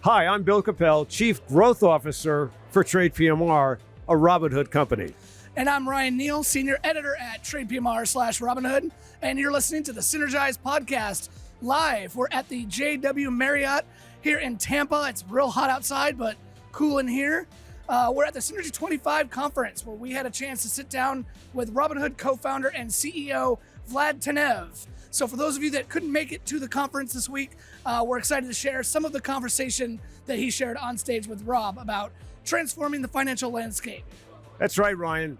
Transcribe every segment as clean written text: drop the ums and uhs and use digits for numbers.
Hi, I'm Bill Coppel, Chief Growth Officer for TradePMR, a Robinhood company. And I'm Ryan Neal, Senior Editor at TradePMR/Robinhood, and you're listening to the Synergize podcast live. We're at the JW Marriott here in Tampa. It's real hot outside, but cool in here. We're at the Synergy25 conference where we had a chance to sit down with Robinhood co-founder and CEO Vlad Tenev. So for those of you that couldn't make it to the conference this week, we're excited to share some of the conversation that he shared on stage with Rob about transforming the financial landscape. That's right, Ryan.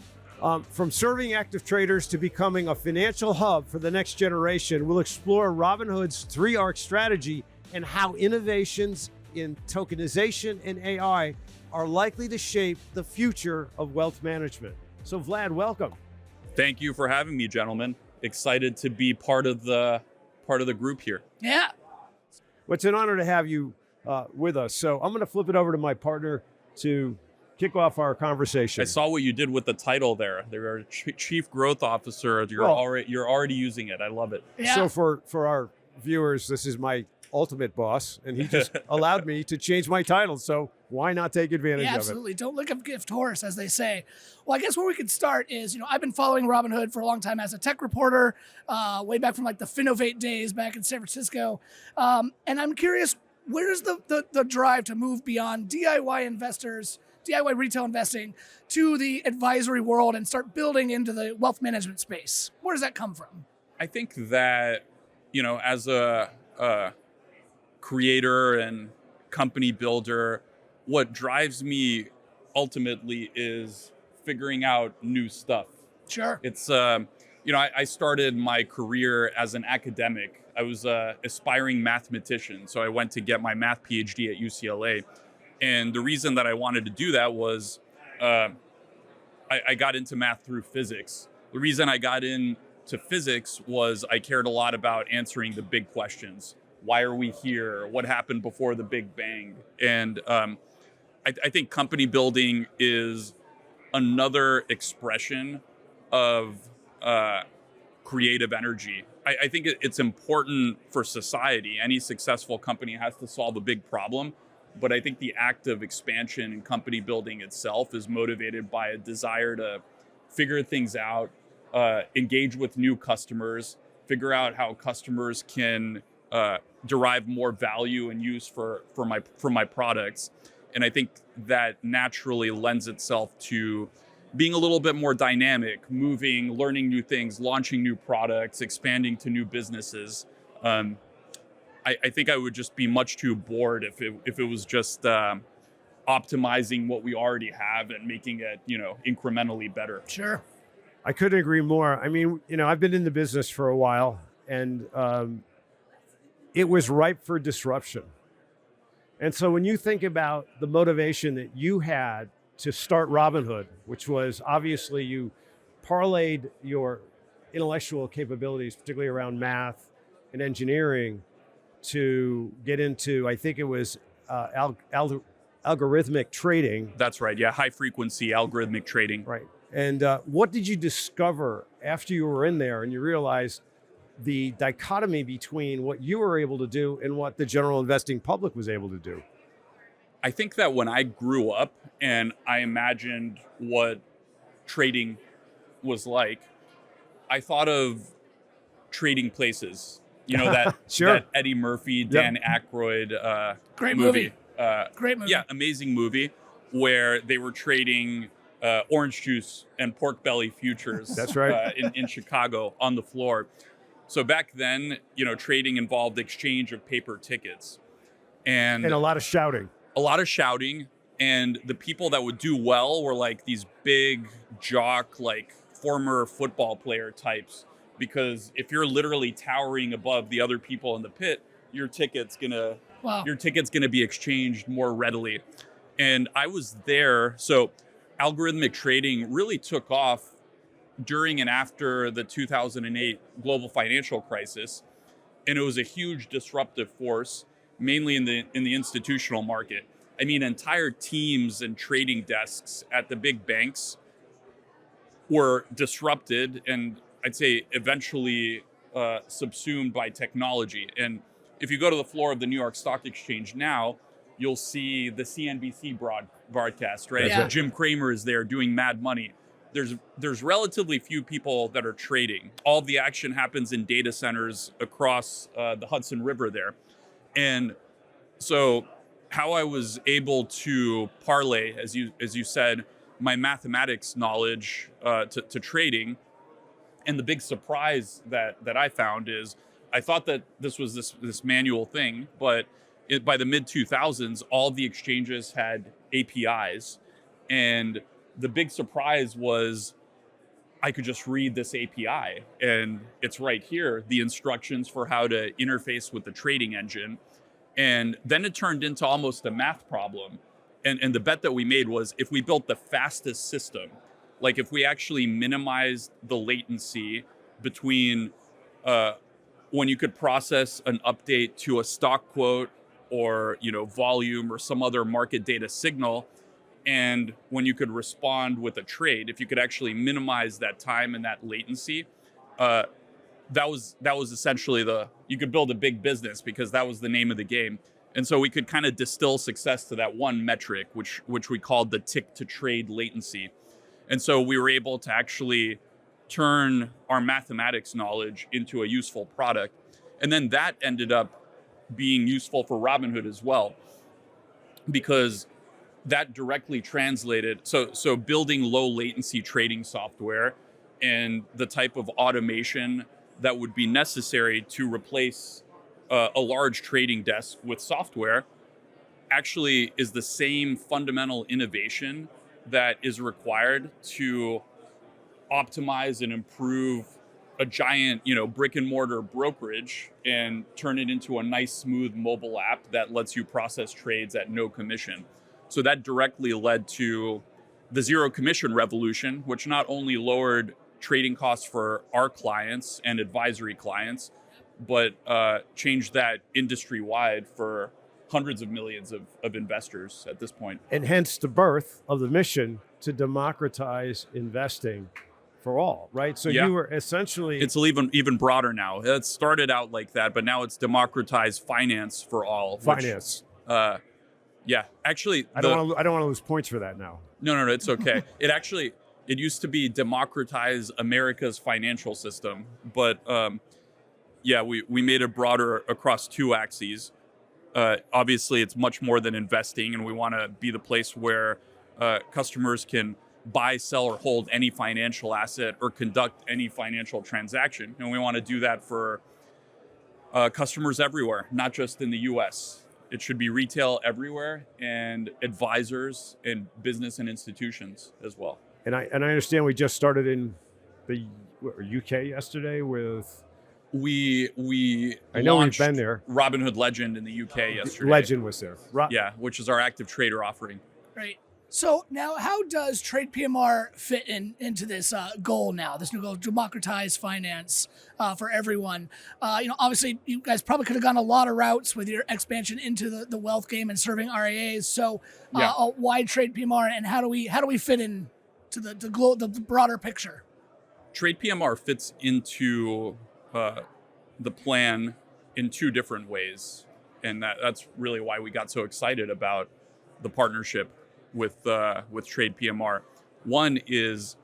From serving active traders to becoming a financial hub for the next generation, we'll explore Robinhood's 3-arc strategy and how innovations in tokenization and AI are likely to shape the future of wealth management. So Vlad, welcome. Thank you for having me, gentlemen. Excited to be part of the group here. Yeah. Well, it's an honor to have you with us. So I'm going to flip it over to my partner to kick off our conversation. I saw what you did with the title there. They're a Chief Growth Officer. You're already using it. I love it. Yeah. So for our viewers, this is my ultimate boss, and he just allowed me to change my title. So why not take advantage of it? Absolutely. Don't look a gift horse, as they say. Well, I guess where we could start is, I've been following Robinhood for a long time as a tech reporter, way back from like the Finovate days back in San Francisco. And I'm curious, where is the drive to move beyond DIY investors, DIY retail investing, to the advisory world and start building into the wealth management space? Where does that come from? I think that, as a creator and company builder, what drives me ultimately is figuring out new stuff. Sure. It's, I started my career as an academic. I was an aspiring mathematician, so I went to get my math PhD at UCLA. And the reason that I wanted to do that was I got into math through physics. The reason I got into physics was I cared a lot about answering the big questions. Why are we here? What happened before the Big Bang? And I think company building is another expression of creative energy. I think it's important for society. Any successful company has to solve a big problem. But I think the act of expansion and company building itself is motivated by a desire to figure things out, engage with new customers, figure out how customers can derive more value and use for my products. And I think that naturally lends itself to being a little bit more dynamic, moving, learning new things, launching new products, expanding to new businesses. I think I would just be much too bored if it was just optimizing what we already have and making it, incrementally better. Sure. I couldn't agree more. I mean, I've been in the business for a while, and it was ripe for disruption. And so when you think about the motivation that you had to start Robinhood, which was obviously you parlayed your intellectual capabilities, particularly around math and engineering, to get into, I think it was algorithmic trading. That's right. Yeah. High frequency algorithmic trading. Right. And what did you discover after you were in there and you realized the dichotomy between what you were able to do and what the general investing public was able to do? I think that when I grew up and I imagined what trading was like, I thought of Trading Places. That, sure. That Eddie Murphy, Dan Aykroyd Great movie. Great movie. Yeah, amazing movie where they were trading orange juice and pork belly futures. That's right. In Chicago on the floor. So back then, trading involved exchange of paper tickets. And a lot of shouting. And the people that would do well were like these big jock, like former football player types. Because if you're literally towering above the other people in the pit, your ticket's gonna be exchanged more readily. And I was there, so algorithmic trading really took off during and after the 2008 global financial crisis, and it was a huge disruptive force, mainly in the institutional market. I mean, entire teams and trading desks at the big banks were disrupted and I'd say eventually subsumed by technology. And if you go to the floor of the New York Stock Exchange now, you'll see the CNBC broadcast, right? Yeah. Jim Cramer is there doing Mad Money. There's relatively few people that are trading. All of the action happens in data centers across the Hudson River there. And so how I was able to parlay, as you said, my mathematics knowledge to trading, and the big surprise that I found is I thought that this was this manual thing, but by the mid 2000s, all the exchanges had APIs, and the big surprise was I could just read this API, and it's right here, the instructions for how to interface with the trading engine. And then it turned into almost a math problem. And the bet that we made was if we built the fastest system, like if we actually minimized the latency between when you could process an update to a stock quote or volume or some other market data signal, and when you could respond with a trade, if you could actually minimize that time and that latency, that was essentially you could build a big business, because that was the name of the game. And so we could kind of distill success to that one metric, which we called the tick to trade latency. And so we were able to actually turn our mathematics knowledge into a useful product. And then that ended up being useful for Robinhood as well, because that directly translated. So building low latency trading software and the type of automation that would be necessary to replace a large trading desk with software actually is the same fundamental innovation that is required to optimize and improve a giant, brick and mortar brokerage and turn it into a nice, smooth mobile app that lets you process trades at no commission. So that directly led to the zero commission revolution, which not only lowered trading costs for our clients and advisory clients, but changed that industry-wide for hundreds of millions of investors at this point. And hence the birth of the mission to democratize investing for all, right? So Yeah. you were essentially... It's even broader now. It started out like that, but now it's democratized finance for all. Finance. Yeah, actually... I don't want to lose points for that now. No, it's okay. It used to be democratize America's financial system, but we made it broader across two axes. Obviously, it's much more than investing, and we want to be the place where customers can buy, sell, or hold any financial asset or conduct any financial transaction. And we want to do that for customers everywhere, not just in the US. It should be retail everywhere, and advisors and business and institutions as well. And I understand we just started in the UK yesterday with... I know we've been there. Robinhood Legend in the UK yesterday. Legend was there. Which is our active trader offering. Right. So now, how does TradePMR fit into this goal now? This new goal, democratize finance for everyone. Obviously, you guys probably could have gone a lot of routes with your expansion into the wealth game and serving RIAs. So, why TradePMR, and how do we fit in to the broader picture? TradePMR fits into the plan in two different ways, and that's really why we got so excited about the partnership with TradePMR. One is,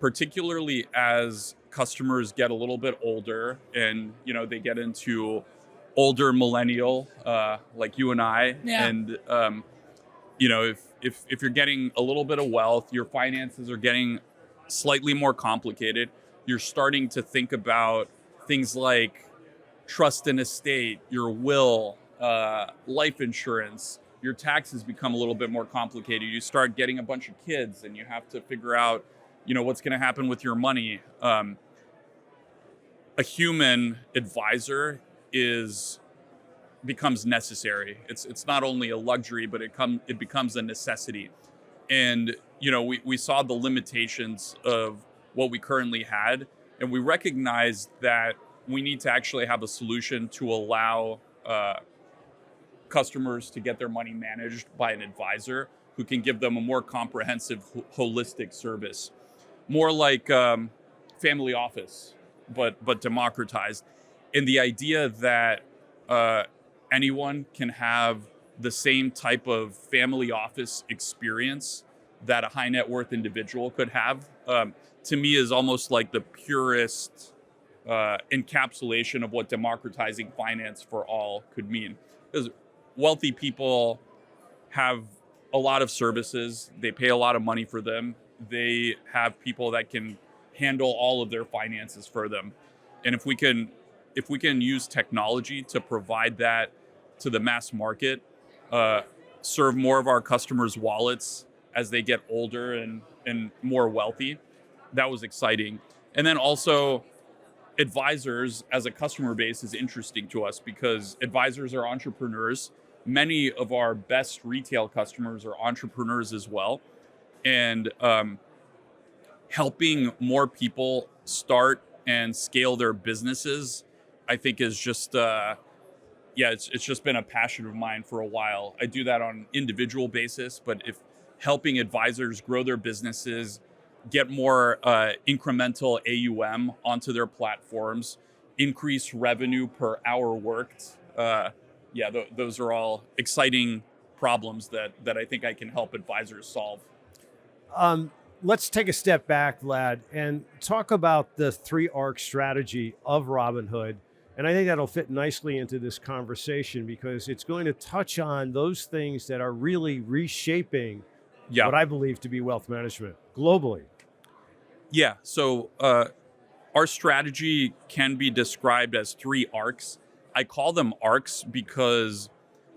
particularly as customers get a little bit older and they get into older millennial like you and I, and if you're getting a little bit of wealth, your finances are getting slightly more complicated. You're starting to think about things like trust and estate, your will, life insurance. Your taxes become a little bit more complicated. You start getting a bunch of kids, and you have to figure out, what's going to happen with your money. A human advisor becomes necessary. It's not only a luxury, but it becomes a necessity. And we saw the limitations of what we currently had, and we recognized that we need to actually have a solution to allow customers to get their money managed by an advisor who can give them a more comprehensive, holistic service, more like family office, but democratized. And the idea that anyone can have the same type of family office experience that a high net worth individual could have, to me is almost like the purest encapsulation of what democratizing finance for all could mean. Because wealthy people have a lot of services, they pay a lot of money for them, they have people that can handle all of their finances for them. And if we can use technology to provide that to the mass market, serve more of our customers' wallets as they get older and more wealthy, that was exciting. And then also advisors as a customer base is interesting to us because advisors are entrepreneurs. Many of our best retail customers are entrepreneurs as well. And helping more people start and scale their businesses, I think is just, it's just been a passion of mine for a while. I do that on an individual basis, but if helping advisors grow their businesses, get more incremental AUM onto their platforms, increase revenue per hour worked, those are all exciting problems that I think I can help advisors solve. Let's take a step back, Vlad, and talk about the 3-arc strategy of Robinhood. And I think that'll fit nicely into this conversation because it's going to touch on those things that are really reshaping what I believe to be wealth management globally. Yeah, so our strategy can be described as 3 arcs. I call them arcs because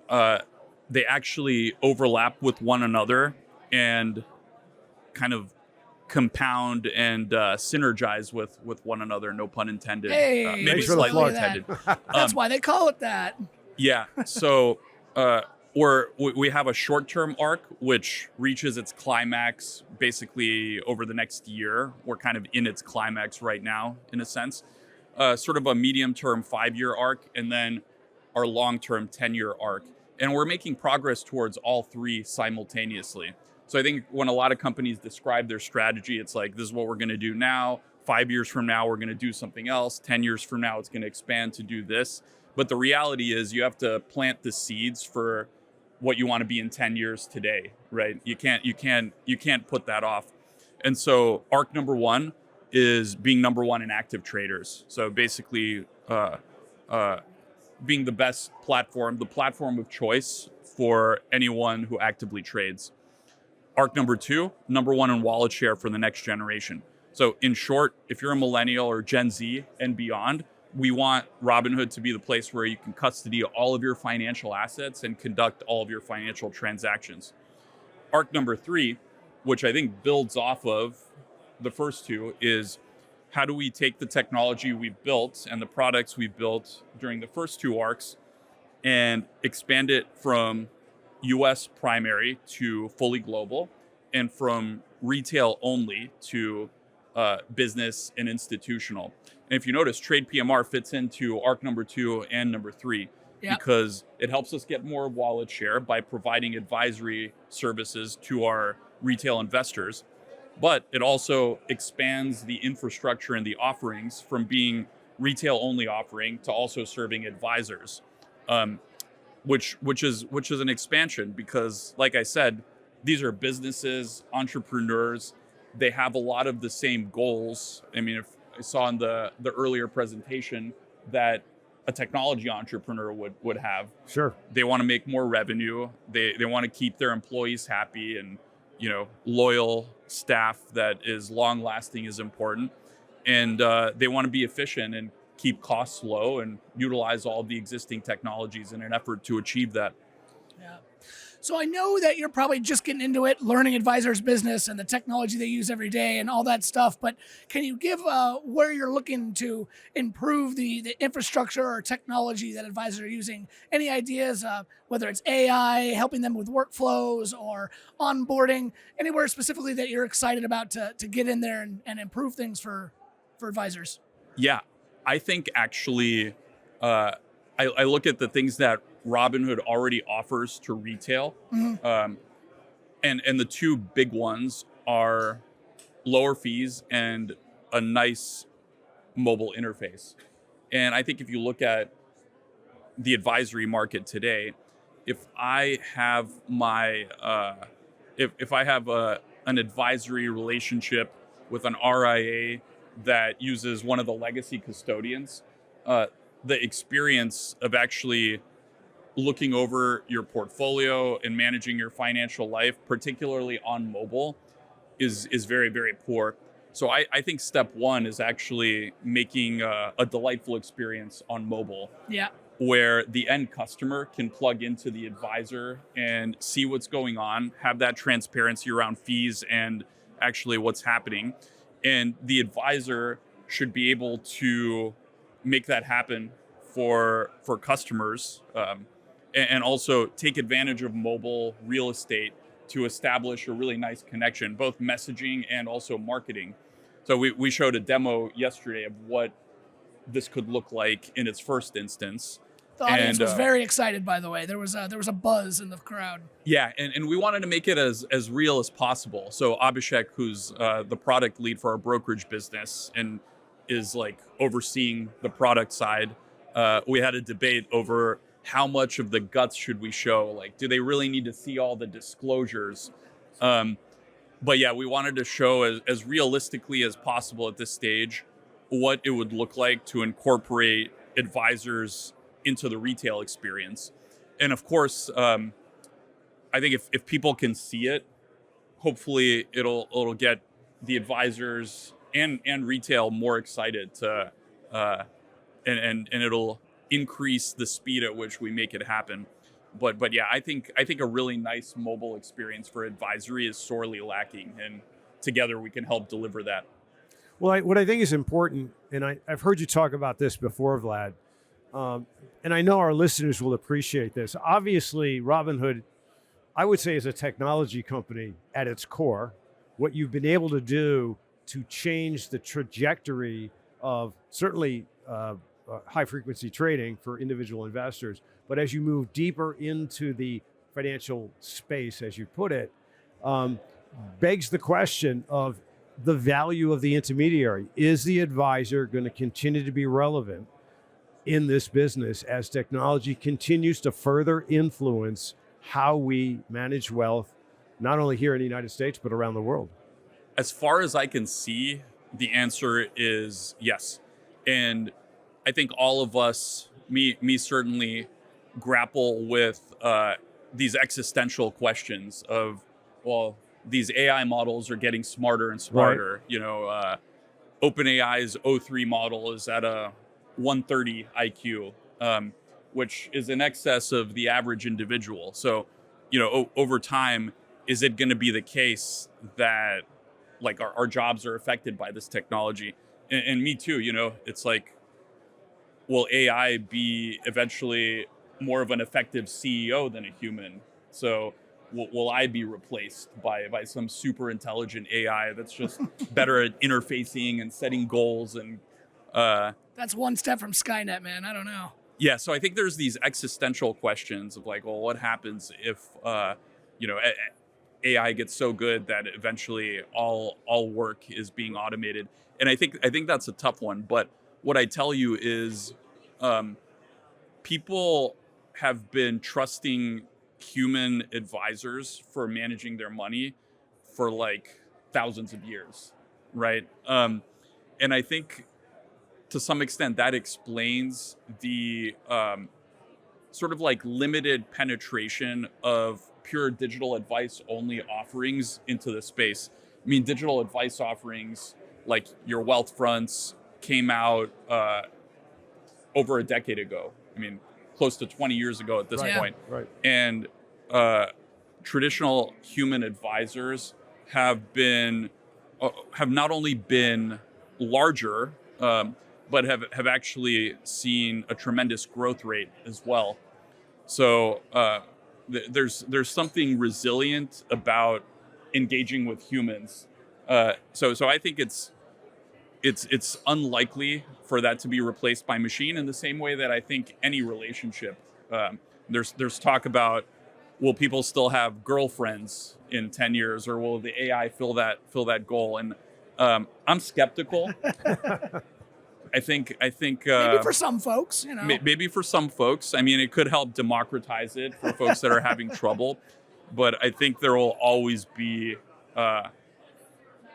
they actually overlap with one another and kind of compound and synergize with one another, no pun intended. Hey, maybe slightly intended. That's why they call it that. Yeah, so we have a short-term arc, which reaches its climax basically over the next year. We're kind of in its climax right now, in a sense. Sort of a medium-term 5-year arc, and then our long-term 10-year arc. And we're making progress towards all 3 simultaneously. So I think when a lot of companies describe their strategy, it's like, this is what we're going to do now. 5 years from now, we're going to do something else. 10 years from now, it's going to expand to do this. But the reality is you have to plant the seeds for what you want to be in 10 years today, right? You can't put that off. And so arc number 1 is being number 1 in active traders. So basically being the best platform, the platform of choice for anyone who actively trades. Arc number 2, number 1 in wallet share for the next generation. So in short, if you're a millennial or Gen Z and beyond, we want Robinhood to be the place where you can custody all of your financial assets and conduct all of your financial transactions. Arc number 3, which I think builds off of the first 2, is how do we take the technology we've built and the products we've built during the first 2 arcs and expand it from US primary to fully global, and from retail only to business and institutional. And if you notice, TradePMR fits into arc number 2 and number 3 because it helps us get more wallet share by providing advisory services to our retail investors. But it also expands the infrastructure and the offerings from being retail only offering to also serving advisors. Which is an expansion because, like I said, these are businesses, entrepreneurs. They have a lot of the same goals. I mean, if I saw in the earlier presentation that a technology entrepreneur would have. Sure. They want to make more revenue. They want to keep their employees happy, and loyal staff that is long lasting is important. And they want to be efficient and keep costs low and utilize all the existing technologies in an effort to achieve that. Yeah. So I know that you're probably just getting into it, learning advisors' business and the technology they use every day and all that stuff. But can you give where you're looking to improve the infrastructure or technology that advisors are using? Any ideas, whether it's AI, helping them with workflows or onboarding, anywhere specifically that you're excited about to get in there and improve things for advisors? Yeah. I think actually, I look at the things that Robinhood already offers to retail, and the 2 big ones are lower fees and a nice mobile interface. And I think if you look at the advisory market today, if I have my if I have an advisory relationship with an RIA that uses one of the legacy custodians, the experience of actually looking over your portfolio and managing your financial life, particularly on mobile, is very, very poor. So I think step one is actually making a delightful experience on mobile. Yeah. Where the end customer can plug into the advisor and see what's going on, have that transparency around fees and actually what's happening. And the advisor should be able to make that happen for customers, and also take advantage of mobile real estate to establish a really nice connection, both messaging and also marketing. So we showed a demo yesterday of what this could look like in its first instance. The audience was very excited, by the way. There was a buzz in the crowd. Yeah, and we wanted to make it as real as possible. So Abhishek, who's the product lead for our brokerage business and is like overseeing the product side, we had a debate over how much of the guts should we show. Like, do they really need to see all the disclosures? But yeah, we wanted to show as realistically as possible at this stage what it would look like to incorporate advisors into the retail experience. And of course, I think if people can see it, hopefully it'll get the advisors and retail more excited to and it'll increase the speed at which we make it happen. But yeah, I think a really nice mobile experience for advisory is sorely lacking, and together we can help deliver that. Well, what I think is important, and I've heard you talk about this before, Vlad, and I know our listeners will appreciate this. Obviously, Robinhood, I would say, is a technology company at its core. What you've been able to do to change the trajectory of certainly high-frequency trading for individual investors, but as you move deeper into the financial space, as you put it, begs the question of the value of the intermediary. Is the advisor going to continue to be relevant in this business as technology continues to further influence how we manage wealth, not only here in the United States, but around the world? As far as I can see, the answer is yes. And I think all of us, me certainly, grapple with these existential questions of, well, these AI models are getting smarter and smarter. Right. You know, OpenAI's O3 model is at a 130 IQ, which is in excess of the average individual. So, you know, over time, is it going to be the case that like our jobs are affected by this technology? And me too, you know, it's like, will AI be eventually more of an effective CEO than a human? So will I be replaced by some super intelligent AI that's just better at interfacing and setting goals? And that's one step from Skynet, man. I don't know. Yeah, so I think there's these existential questions of like, well, what happens if you know, AI gets so good that eventually all work is being automated? And I think that's a tough one. But what I tell you is, people have been trusting human advisors for managing their money for like thousands of years, right? And I think to some extent that explains the sort of like limited penetration of pure digital advice only offerings into the space. I mean, digital advice offerings like your wealth fronts came out over a decade ago. I mean, close to 20 years ago at this point. Right. And traditional human advisors have not only been larger, but have actually seen a tremendous growth rate as well. So there's something resilient about engaging with humans. So I think it's unlikely for that to be replaced by machine, in the same way that I think any relationship. There's talk about, will people still have girlfriends in 10 years, or will the AI fill that goal? And I'm skeptical. I think Maybe for some folks, maybe for some folks. I mean, it could help democratize it for folks that are having trouble. But I think there will always be, there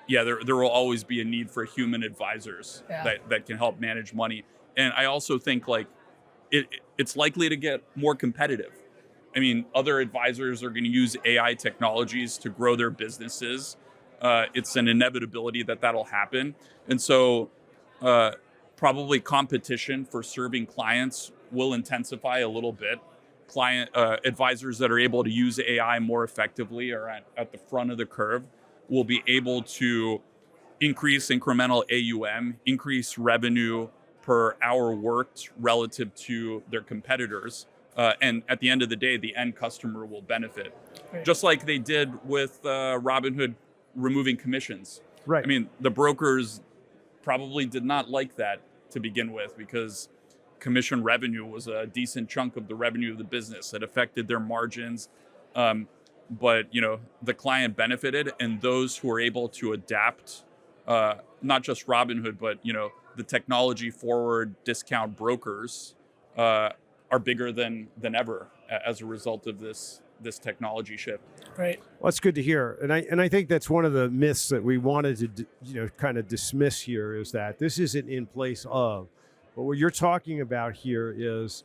will always be a need for human advisors that can help manage money. And I also think like it's likely to get more competitive. I mean, other advisors are going to use AI technologies to grow their businesses. It's an inevitability that that'll happen. And so probably competition for serving clients will intensify a little bit. Client advisors that are able to use AI more effectively or at the front of the curve will be able to increase incremental AUM, increase revenue per hour worked relative to their competitors. And at the end of the day, the end customer will benefit. Right. Just like they did with Robinhood removing commissions. Right. I mean, the brokers probably did not like that to begin with because commission revenue was a decent chunk of the revenue of the business. It affected their margins. But, the client benefited, and those who are able to adapt, not just Robinhood, but, the technology forward discount brokers are bigger than ever as a result of this technology shift. Right. Well, that's good to hear. And I think that's one of the myths that we wanted to, kind of dismiss here is that this isn't in place of. But what you're talking about here is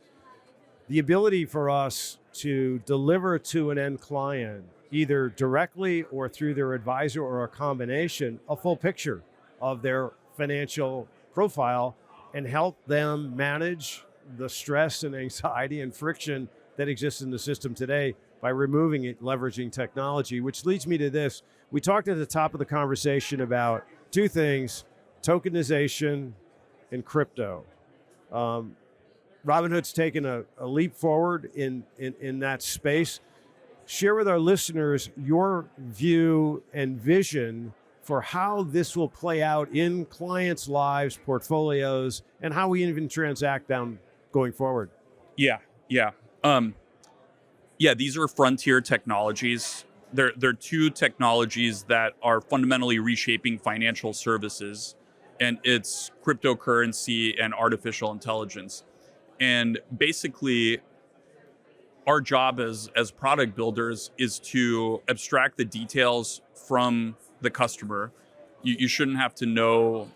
the ability for us to deliver to an end client, either directly or through their advisor or a combination, a full picture of their financial profile and help them manage the stress and anxiety and friction that exists in the system today by removing it, leveraging technology, which leads me to this. We talked at the top of the conversation about two things, tokenization and crypto. Robinhood's taken a leap forward in that space. Share with our listeners your view and vision for how this will play out in clients' lives, portfolios, and how we even transact down going forward. Yeah. These are frontier technologies. They're two technologies that are fundamentally reshaping financial services, and it's cryptocurrency and artificial intelligence. And basically, our job as product builders is to abstract the details from the customer. You shouldn't have to know,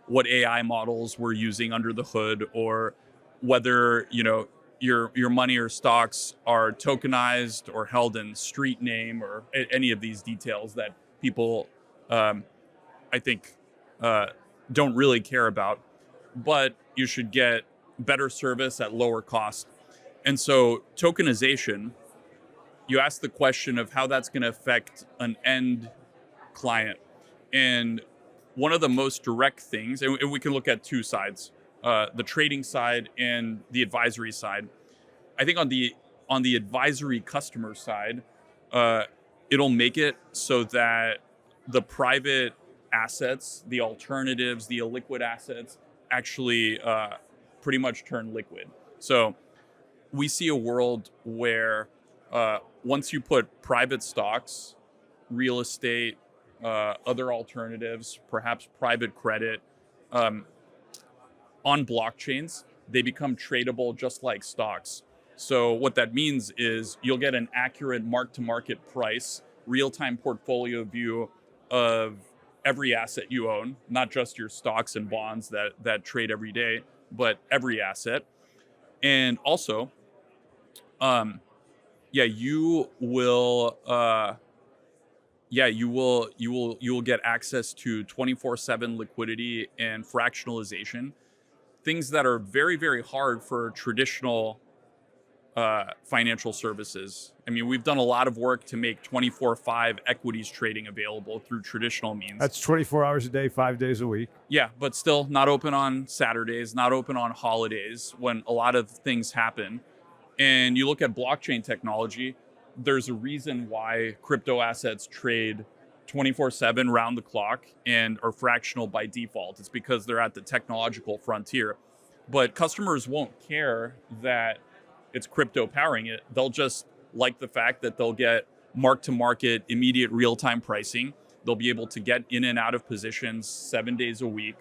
what AI models we're using under the hood, or whether, your money or stocks are tokenized or held in street name, or any of these details that people, I think, don't really care about. But you should get better service at lower cost. And so tokenization, you ask the question of how that's going to affect an end client. And one of the most direct things, and we can look at two sides, the trading side and the advisory side. I think on the advisory customer side, it'll make it so that the private assets, the alternatives, the illiquid assets actually pretty much turn liquid. So we see a world where once you put private stocks, real estate, other alternatives, perhaps private credit, on blockchains, they become tradable just like stocks. So what that means is you'll get an accurate mark-to-market price, real-time portfolio view of every asset you own, not just your stocks and bonds that trade every day, but every asset. And also, you will get access to 24/7 liquidity and fractionalization, things that are very, very hard for traditional financial services. I mean, we've done a lot of work to make 24/5 equities trading available through traditional means. That's 24 hours a day, 5 days a week. Yeah, but still not open on Saturdays, not open on holidays when a lot of things happen. And you look at blockchain technology, there's a reason why crypto assets trade 24/7 round the clock and are fractional by default. It's because they're at the technological frontier. But customers won't care that it's crypto powering it. They'll just like the fact that they'll get mark-to-market, immediate real-time pricing. They'll be able to get in and out of positions 7 days a week.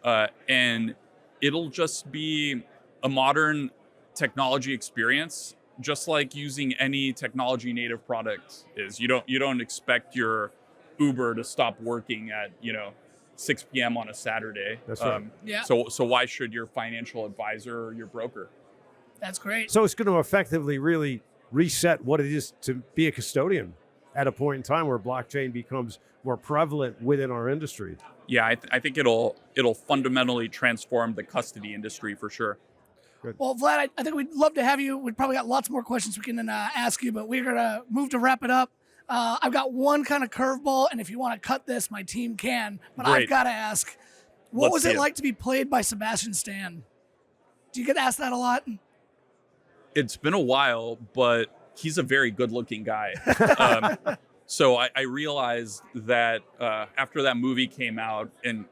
and it'll just be a modern technology experience, just like using any technology native product is. You don't expect your Uber to stop working at 6 p.m. on a Saturday. That's right. Yeah. So why should your financial advisor or your broker? That's great. So it's going to effectively really reset what it is to be a custodian at a point in time where blockchain becomes more prevalent within our industry. Yeah, I think it'll fundamentally transform the custody industry for sure. Well, Vlad, I think we'd love to have you. We've probably got lots more questions we can ask you, but we're going to move to wrap it up. I've got one kind of curveball, and if you want to cut this, my team can. But Great. I've got to ask, what Let's was see it it. like to be played by Sebastian Stan? Do you get asked that a lot? It's been a while, but he's a very good-looking guy. So I realized that after that movie came out, and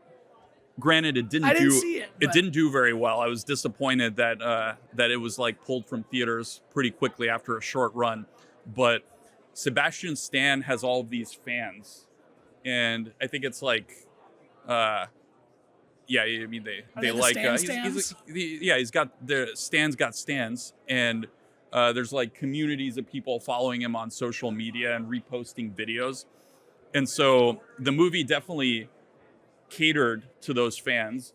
granted, it didn't do very well. I was disappointed that it was like pulled from theaters pretty quickly after a short run. But Sebastian Stan has all of these fans, and I think it's like, yeah, I mean they like he's got the Stan's got stands, and there's like communities of people following him on social media and reposting videos, and so the movie definitely catered to those fans.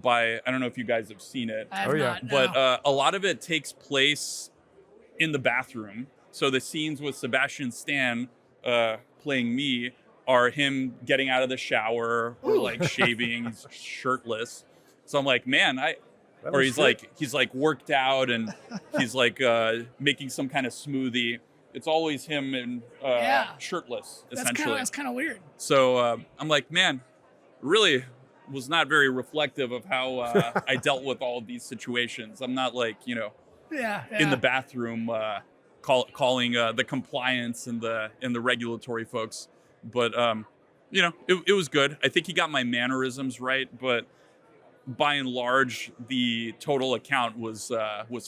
I don't know if you guys have seen it, I have not, no. but a lot of it takes place in the bathroom. So the scenes with Sebastian Stan playing me are him getting out of the shower or like shaving, he's shirtless. So I'm like, man, he's like worked out and he's like making some kind of smoothie. It's always him and shirtless, essentially. That's kind of weird. So I'm like, man, really was not very reflective of how I dealt with all of these situations. I'm not like, in the bathroom calling the compliance and the regulatory folks. But, it was good. I think he got my mannerisms right, but by and large, the total account was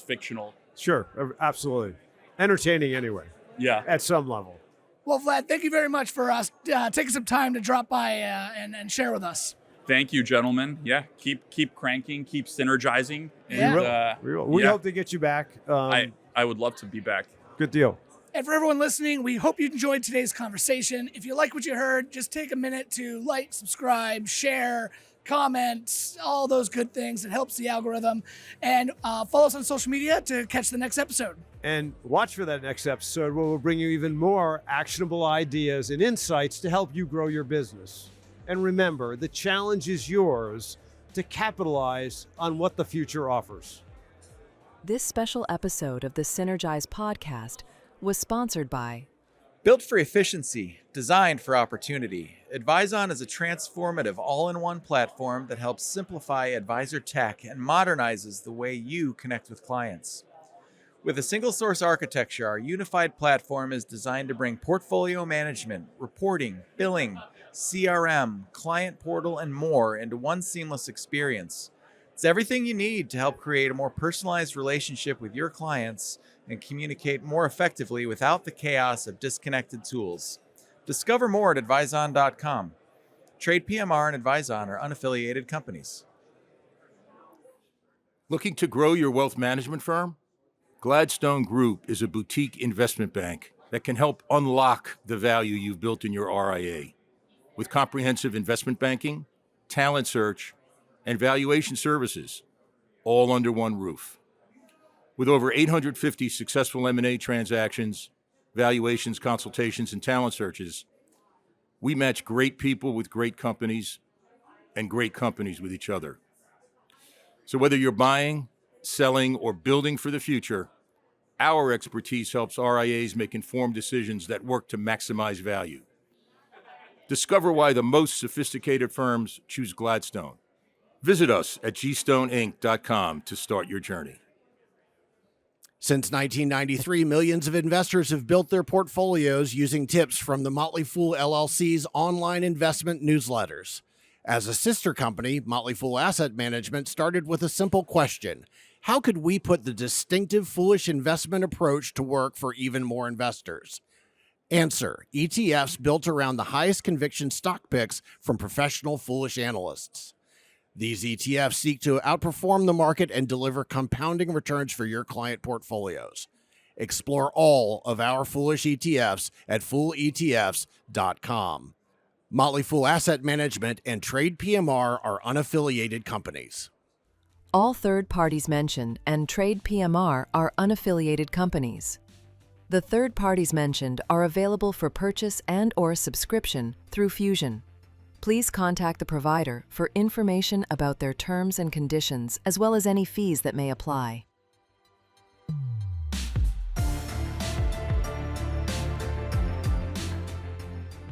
fictional. Sure, absolutely. Entertaining anyway. Yeah. At some level. Well, Vlad, thank you very much for us taking some time to drop by and share with us. Thank you, gentlemen. Yeah, keep cranking, keep synergizing. And, we hope to get you back. I would love to be back. Good deal. And for everyone listening, we hope you enjoyed today's conversation. If you like what you heard, just take a minute to like, subscribe, share, comment, all those good things. It helps the algorithm. And follow us on social media to catch the next episode. And watch for that next episode where we'll bring you even more actionable ideas and insights to help you grow your business. And remember, the challenge is yours to capitalize on what the future offers. This special episode of the Synergize podcast was sponsored by Built for efficiency, designed for opportunity, Advizon is a transformative all-in-one platform that helps simplify advisor tech and modernizes the way you connect with clients. With a single source architecture, our unified platform is designed to bring portfolio management, reporting, billing, CRM, client portal, and more into one seamless experience. It's everything you need to help create a more personalized relationship with your clients and communicate more effectively without the chaos of disconnected tools. Discover more at advizon.com. TradePMR and Advizon are unaffiliated companies. Looking to grow your wealth management firm? Gladstone Group is a boutique investment bank that can help unlock the value you've built in your RIA. With comprehensive investment banking, talent search, and valuation services, all under one roof. With over 850 successful M&A transactions, valuations, consultations, and talent searches, we match great people with great companies and great companies with each other. So whether you're buying, selling, or building for the future, our expertise helps RIAs make informed decisions that work to maximize value. Discover why the most sophisticated firms choose Gladstone. Visit us at gstoneinc.com to start your journey. Since 1993, millions of investors have built their portfolios using tips from the Motley Fool LLC's online investment newsletters. As a sister company, Motley Fool Asset Management started with a simple question: how could we put the distinctive foolish investment approach to work for even more investors? Answer: ETFs built around the highest conviction stock picks from professional foolish analysts. These ETFs seek to outperform the market and deliver compounding returns for your client portfolios. Explore all of our foolish ETFs at fooletfs.com. Motley Fool Asset Management and TradePMR are unaffiliated companies. All third parties mentioned and TradePMR are unaffiliated companies. The third parties mentioned are available for purchase and/or subscription through Fusion. Please contact the provider for information about their terms and conditions, as well as any fees that may apply.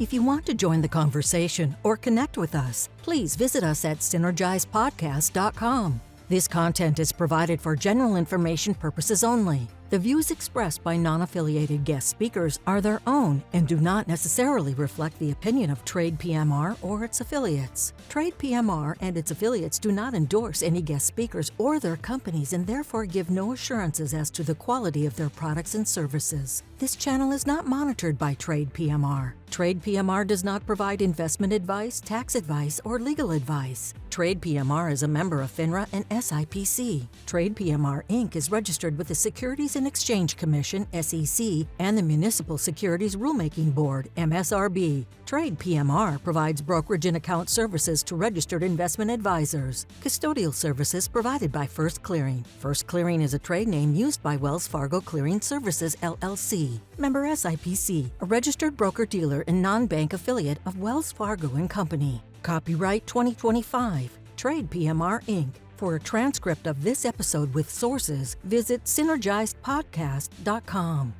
If you want to join the conversation or connect with us, please visit us at synergizepodcast.com. This content is provided for general information purposes only. The views expressed by non-affiliated guest speakers are their own and do not necessarily reflect the opinion of TradePMR or its affiliates. TradePMR and its affiliates do not endorse any guest speakers or their companies and therefore give no assurances as to the quality of their products and services. This channel is not monitored by TradePMR. TradePMR does not provide investment advice, tax advice, or legal advice. TradePMR is a member of FINRA and SIPC. TradePMR Inc. is registered with the Securities and Exchange Commission, SEC, and the Municipal Securities Rulemaking Board, MSRB. TradePMR provides brokerage and account services to registered investment advisors. Custodial services provided by First Clearing. First Clearing is a trade name used by Wells Fargo Clearing Services, LLC. Member SIPC, a registered broker-dealer and non-bank affiliate of Wells Fargo & Company. Copyright 2025, TradePMR Inc. For a transcript of this episode with sources, visit synergizepodcast.com.